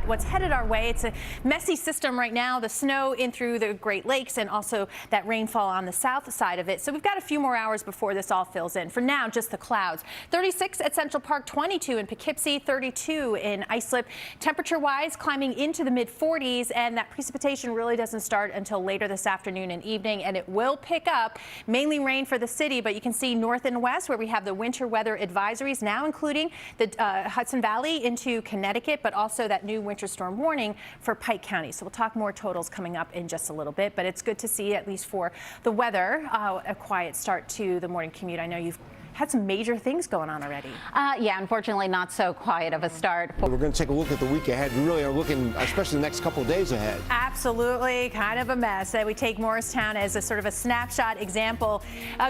what's headed our way. It's a messy system right now. The snow in through the Great Lakes and also that rainfall on the south side of it. So we've got a few more hours before this all fills in. For now, just the clouds. 36 at Central Park, 22 in Poughkeepsie, 32 in Islip. Temperature-wise, climbing into the mid-40s, and that precipitation really doesn't start until later this afternoon and evening, and it will pick up. Mainly rain for the city, but you can see north and west where we have the winter weather advisories now, including the Hudson Valley into Connecticut, but also that new winter storm warning for Pike County. So we'll talk more totals coming up in just a little bit, but it's good to see, at least for the weather, a quiet start to the morning commute. I know you've had some major things going on already. Yeah, unfortunately not so quiet of a start. We're going to take a look at the week ahead. We really are looking, especially the next couple of days ahead. Absolutely, kind of a mess. We take Morristown as a sort of a snapshot example.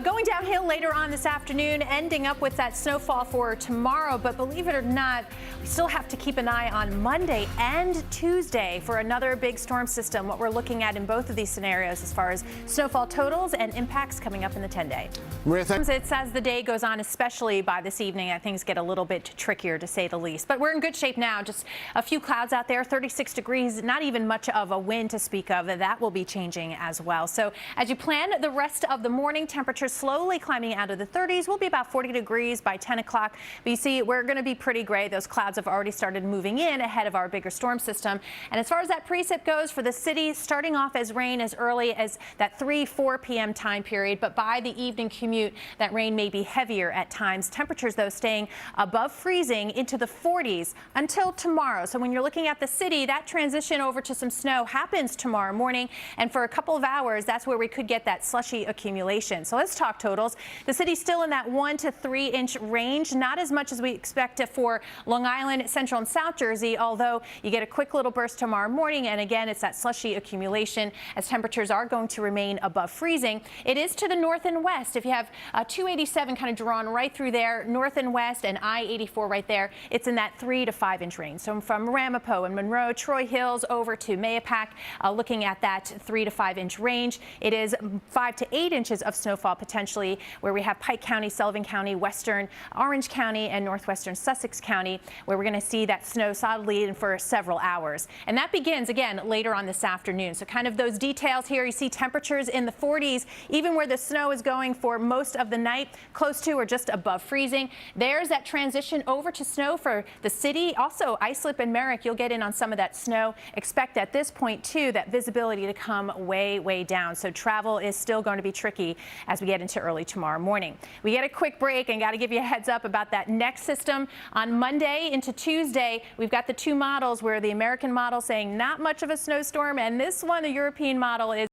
Going downhill later on this afternoon, ending up with that snowfall for tomorrow. But believe it or not, we still have to keep an eye on Monday and Tuesday for another big storm system. What we're looking at in both of these scenarios as far as snowfall totals and impacts coming up in the 10-day. It's as the day goes on, especially by this evening, things get a little bit trickier, to say the least. But we're in good shape now. Just a few clouds out there, 36 degrees, not even much of a wind to speak of. That will be changing as well. So as you plan the rest of the morning, temperatures slowly climbing out of the 30s. We'll be about 40 degrees by 10 o'clock. But you see, we're going to be pretty gray. Those clouds have already started moving in ahead of our bigger storm system. And as far as that precip goes for the city, starting off as rain as early as that 3-4 p.m. time period. But by the evening commute, that rain may be heavier at times. Temperatures, though, staying above freezing into the 40s until tomorrow. So when you're looking at the city, that transition over to some snow happens tomorrow morning. And for a couple of hours, that's where we could get that slushy accumulation. So let's talk totals. The city's still in that 1 to 3 inch range, not as much as we expect it for Long Island, Central and South Jersey, although you get a quick little burst tomorrow morning. And again, it's that slushy accumulation as temperatures are going to remain above freezing. It is to the north and west. If you have 287 kind of drawn right through there, north and west, and I-84 right there, it's in that 3 to 5 inch range. So from Ramapo and Monroe, Troy Hills over to Mayapack, looking at that 3 to 5 inch range. It is 5 to 8 inches of snowfall potentially where we have Pike County, Sullivan County, Western Orange County, and Northwestern Sussex County, where we're going to see that snow solidly in for several hours. And that begins again later on this afternoon. So kind of those details here. You see temperatures in the 40s, even where the snow is going for most of the night, close to or just above freezing. There's that transition over to snow for the city. Also, Islip and Merrick, you'll get in on some of that snow. Expect at this point, too, that visibility to come way, way down. So travel is still going to be tricky as we get into early tomorrow morning. We get a quick break and got to give you a heads up about that next system. On Monday into Tuesday, we've got the two models where the American model saying not much of a snowstorm, and this one, the European model, is